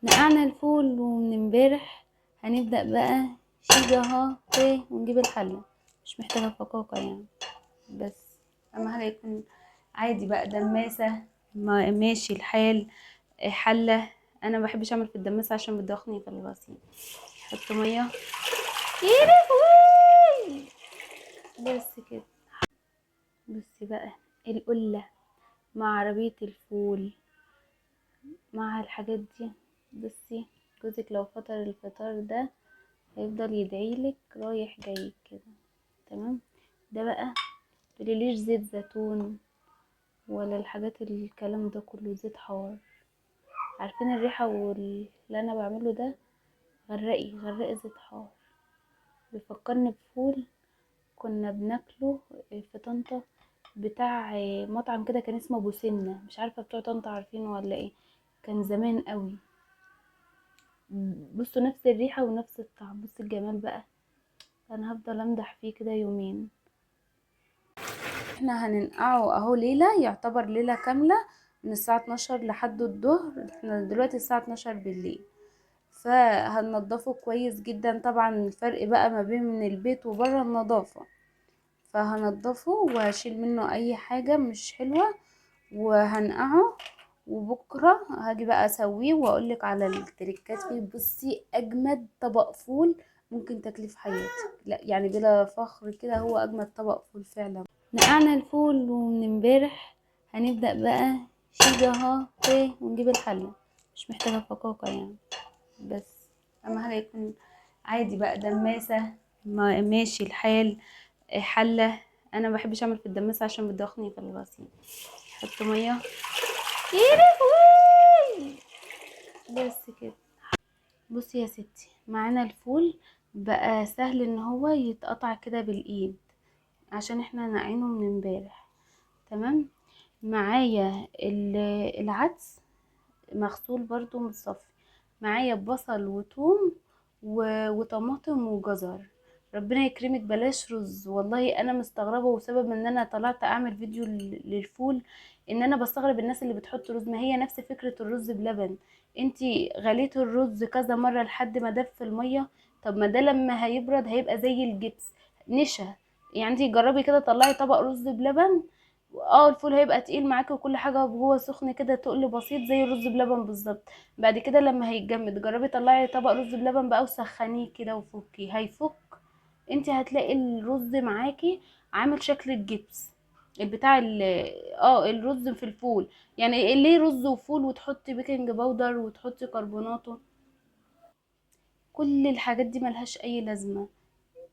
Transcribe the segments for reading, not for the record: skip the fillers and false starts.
نقعنا الفول ومن امبارح هنبدأ بقى شيجا ها ونجيب الحلة. مش محتاجة فقاقة يعني، بس اهم حاجة يكون عادي بقى دماسة. ماشي الحال. حلة. انا ما بحبش اعمل في الدماسة عشان بتضخني في الغسيل. حط مية. يا لهوي. بس كده. بصي بقى القلة مع عربية الفول مع الحاجات دي. بصي جوزك لو فطر الفطار ده هيفضل يدعيلك رايح جاي كده. تمام. ده بقى متقوليليش زيت زيتون ولا الحاجات الكلام ده كله، زيت حار. عارفين الريحة واللي انا بعمله ده؟ غرقي زيت حار. بيفكرني بفول كنا بناكله في طنطا، بتاع مطعم كده كان اسمه ابو سنة. مش عارفة بتوع طنطا عارفينه ولا ايه؟ كان زمان قوي. بصوا نفس الريحة ونفس الطعم. بصوا الجمال بقى. انا هفضل امدح فيه كده يومين. احنا هننقعه اهو ليلة، يعتبر ليلة كاملة، من الساعة 12 لحد الظهر. احنا دلوقتي الساعة 12 بالليل. فهننضفه كويس جدا. طبعا الفرق بقى ما بين من البيت وبره النظافة. فهنضفه وهشيل منه اي حاجة مش حلوة وهنقعه. وبكرة هاجي بقى اسويه واقولك على التريكات فيه. بصي اجمد طبق فول ممكن تاكليه في حياتك، لا يعني بلا فخر كده، هو اجمد طبق فول فعلا. نقعنا الفول ومن امبارح هنبدأ بقى شيجا ها ونجيب الحلة. مش محتاجة فقاقة يعني، بس اهم حاجة يكون عادي بقى دماسة. ماشي الحال. حلة. انا ما بحبش اعمل في الدماسة عشان بتضخني في الغسيل. حط مية. يا لهوي. بس كده. بصي يا ستي، معانا الفول بقى سهل ان هو يتقطع كده بالايد عشان احنا ناقعينه من امبارح. تمام. معايا العدس مغسول برضو متصفي. معايا بصل وثوم وطماطم وجزر. ربنا يكرمك بلاش رز. والله انا مستغربه، وسبب ان انا طلعت اعمل فيديو للفول ان انا بستغرب الناس اللي بتحط رز. ما هي نفس فكره الرز بلبن. انتي غليتي الرز كذا مره لحد ما دب في الميه. طب ما ده لما هيبرد هيبقى زي الجبس، نشا. يعني انتي جربي كده، طلعي طبق رز بلبن. الفول هيبقى تقيل معاكي وكل حاجه، وهو سخن كده تقل بسيط زي الرز بلبن بالظبط. بعد كده لما هيتجمد جربي طلعي طبق رز بلبن بقى وسخنيه كده وفكيه هيفك. انت هتلاقي الرز معاكي عامل شكل الجبس بتاع الرز في الفول. يعني ليه رز وفول وتحطي بيكنج باودر وتحطي كربوناتو؟ كل الحاجات دي ملهاش اي لازمه.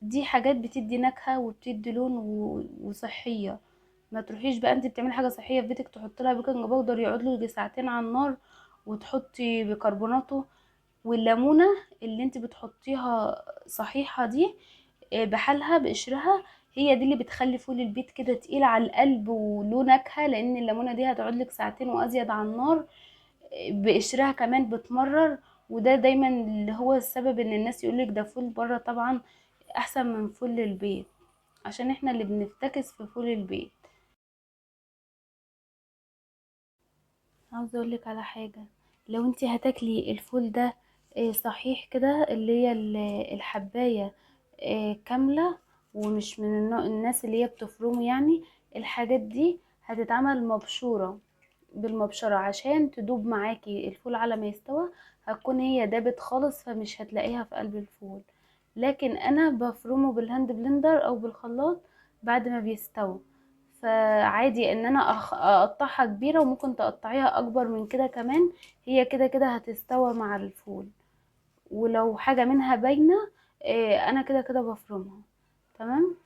دي حاجات بتدي نكهة وبتدي لون وصحية. ما تروحيش بقى انت بتعملي حاجة صحية في بيتك تحط لها بيكنج باودر يقعد له يجي ساعتين على النار، وتحطي بيكربوناته. والليمونة اللي انت بتحطيها صحيحة دي، بحالها بقشرها، هي دي اللي بتخلي فول البيت كده تقيل على القلب وله نكهة، لان الليمونة دي هتقعد لك ساعتين وازيد على النار. بقشرها كمان بتمرر. وده دايما اللي هو السبب ان الناس يقولك ده فول بره طبعا احسن من فول البيت، عشان احنا اللي بنفتكس في فول البيت. عاوزه اقولك على حاجه. لو انتي هتاكلي الفول ده صحيح كده، اللي هي الحبايه كامله، ومش من الناس اللي هي بتفرمه يعني. الحاجات دي هتتعمل مبشوره بالمبشره عشان تدوب معاكي الفول على ما يستوى. هتكون هي دابت خالص فمش هتلاقيها في قلب الفول. لكن انا بفرمه بالهاند بلندر او بالخلاط بعد ما بيستوي. فعادي ان انا اقطعها كبيرة، وممكن تقطعيها اكبر من كده كمان. هي كده كده هتستوى مع الفول. ولو حاجة منها باينة انا كده كده بفرمها. تمام.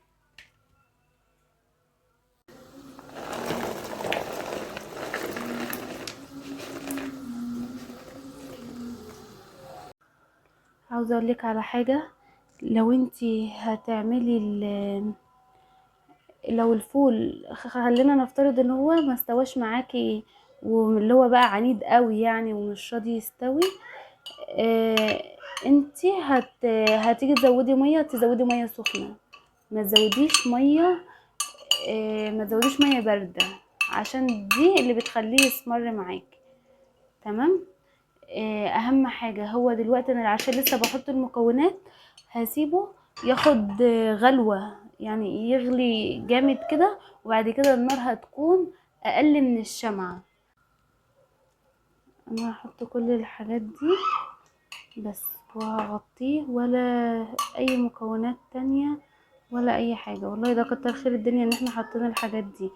عاوزة اقولك على حاجة. لو انتي هتعملي لو الفول خلينا نفترض ان هو ما استواش معاكي، واللي هو بقى عنيد قوي يعني ومش راضي يستوي. آه انتي هتيجي تزودي ميه سخنه. ما تزوديش ميه. ما تزوديش ميه بارده، عشان دي اللي بتخليه يسمر معاكي. تمام. اهم حاجة هو دلوقتي انا عشان لسه بحط المكونات، هسيبه ياخد غلوة، يعني يغلي جامد كده، وبعد كده النار هتكون اقل من الشمعة. انا هحط كل الحاجات دي بس، وهغطيه، ولا اي مكونات تانية ولا اي حاجة. والله ده كتر خير الدنيا ان احنا حطينا الحاجات دي.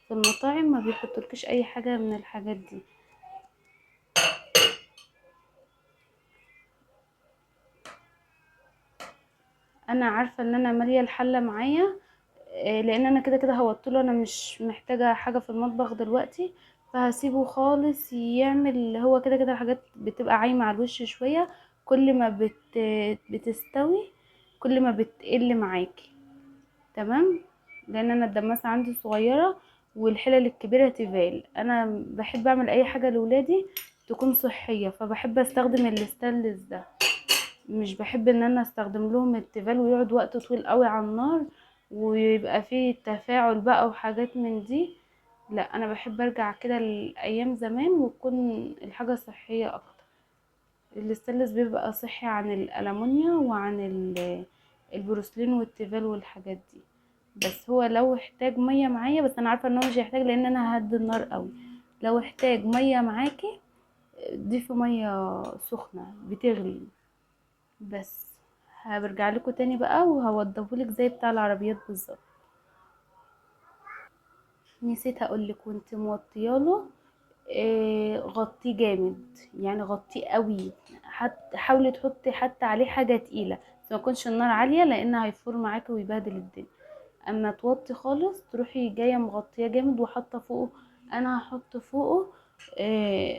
في المطاعم ما بيحطولكش اي حاجة من الحاجات دي. انا عارفة ان انا مالية الحلة معايا، لان انا كده كده هوطله، انا مش محتاجة حاجة في المطبخ دلوقتي، فهسيبه خالص يعمل. هو كده كده الحاجات بتبقى عايمة على الوش شوية، كل ما بتستوي كل ما بتقل معاكي. تمام. لان انا الدماسة عندي صغيرة، والحلل الكبيرة تيفال. انا بحب اعمل اي حاجة لولادي تكون صحية، فبحب استخدم الستانلس ده. مش بحب ان انا استخدم لهم التيفال ويقعد وقت طويل قوي على النار، ويبقى فيه تفاعل بقى وحاجات من دي. لا، انا بحب ارجع كده لايام زمان وتكون الحاجة صحية اكتر. الستانلس بيبقى صحي عن الالمونيا وعن البروسلين والتيفال والحاجات دي. بس هو لو احتاج ميه معايا، بس انا عارفه ان هو مش هيحتاج لان انا هدي النار قوي. لو احتاج ميه معاكي، ضيفي ميه سخنه بتغلي بس. هرجع لكم تاني بقى وهوضبهولك زي بتاع العربيات بالظبط. نسيت اقولك، وانت موطياله غطيه جامد، يعني غطيه قوي. حاولي تحطي حتى عليه حاجه تقيله، بس ما يكونش النار عاليه لان هيفور معاكي ويبهدل الدنيا. اما توطي خالص تروحي جايه مغطيه جامد وحاطه فوقه. انا هحط فوقه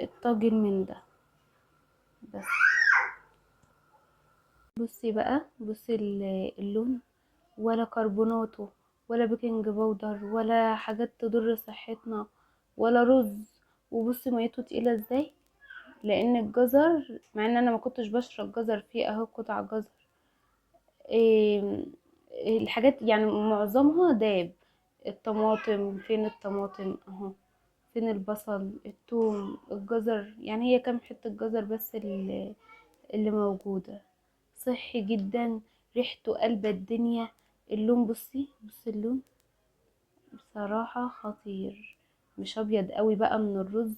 الطاجن من ده بس. بصي بقى، بصي اللون، ولا كربوناتو، ولا بيكنج باودر، ولا حاجات تضر صحتنا، ولا رز. وبصي ميته تقيله ازاي، لان الجزر، مع ان انا ما كنتش بشرب جزر، فيه اهو قطع جزر. إيه الحاجات يعني معظمها داب. الطماطم، فين الطماطم اهو، فين البصل، الثوم، الجزر، يعني هي كام حتة جزر بس اللي موجودة. صحي جدا، ريحته قلبة الدنيا. اللون، بصي بصي اللون، بصراحة خطير. مش ابيض قوي بقى من الرز،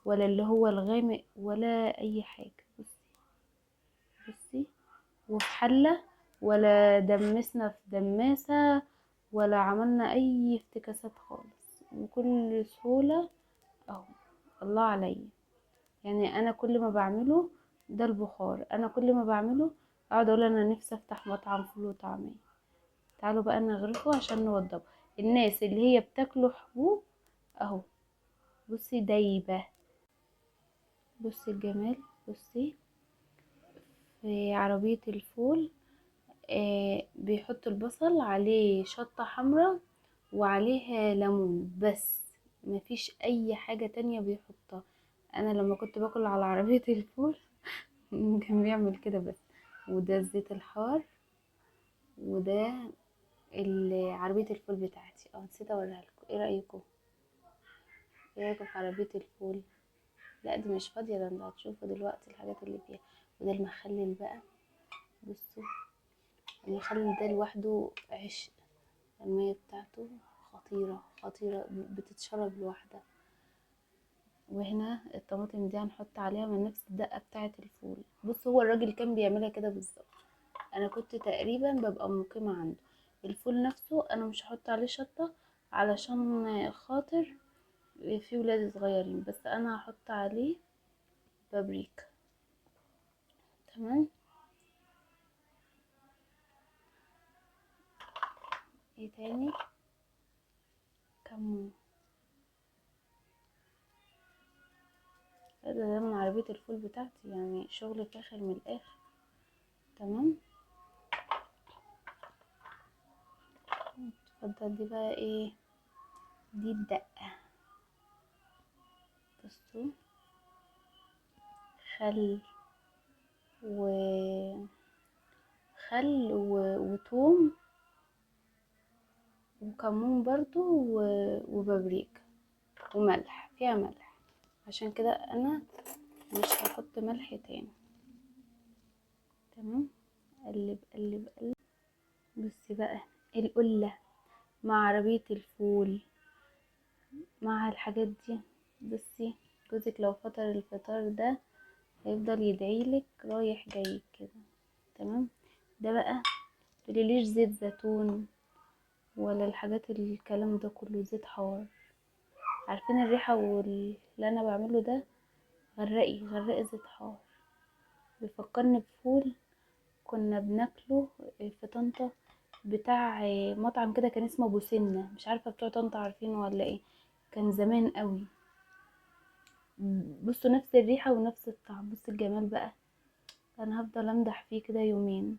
ولا اللي هو الغامق، ولا اي حاجة. بصي بصي، وفي حلة، ولا دمسنا في دماسة، ولا عملنا اي افتكاسات خالص، وكل سهولة اهو. الله عليا. يعني انا كل ما بعمله، ده البخار، انا كل ما بعمله اقعد اقول انا نفسي افتح مطعم فول وطعمية. تعالوا بقى نغرفه عشان نوضبه. الناس اللي هي بتاكله حبوب اهو، بصي دايبة. بصي الجمال. بصي في عربية الفول، بيحط البصل عليه شطة حمراء وعليه ليمون بس، مفيش اي حاجة تانية بيحطها. انا لما كنت باكل على عربية الفول كان بيعمل كده بس. وده الزيت الحار، وده عربية الفول بتاعتي. نسيت اوريها لكم. ايه رأيكم؟ ايه رأيكم في عربية الفول؟ لا دي مش فاضية، ده انت هتشوفوا دلوقتي الحاجات اللي فيها. وده المخلل بقى. بصوا، المخلل ده لوحده عشق. المية بتاعته خطيرة خطيرة، بتتشرب لوحدها. وهنا الطماطم دي هنحط عليها من نفس الدقة بتاعة الفول. بص، هو الراجل كان بيعملها كده بالظبط. انا كنت تقريبا ببقى مقيمة عنده. الفول نفسه انا مش هحط عليه شطة علشان خاطر في ولاد صغيرين، بس انا هحط عليه بابريكا. تمام. ايه تاني؟ كمون. ده من عربية الفول بتاعتي، يعني شغل فاخر من الاخر. تمام. اتفضل. دي بقى ايه؟ دي الدقة. بصوا، خل و وتوم وكمون برضو وبابريكا وملح، فيها ملح. عشان كده انا مش هحط ملح تاني. تمام، قلب قلب قلب. بصي بقى القلة مع عربية الفول مع الحاجات دي. بصي جوزك لو فطر الفطار ده هيفضل يدعيلك رايح جاي كده. تمام. ده بقى متقوليليش زيت زيتون ولا الحاجات الكلام ده كله، زيت حار. عارفين الريحة واللي انا بعمله ده؟ غرقي زيت حار. بيفكرني بفول كنا بناكله في طنطا، بتاع مطعم كده كان اسمه ابو سنة، مش عارفة بتوع طنطا عارفينه ولا ايه. كان زمان قوي. بصوا نفس الريحة ونفس الطعم، بص الجمال بقى. انا هفضل امدح فيه كده يومين.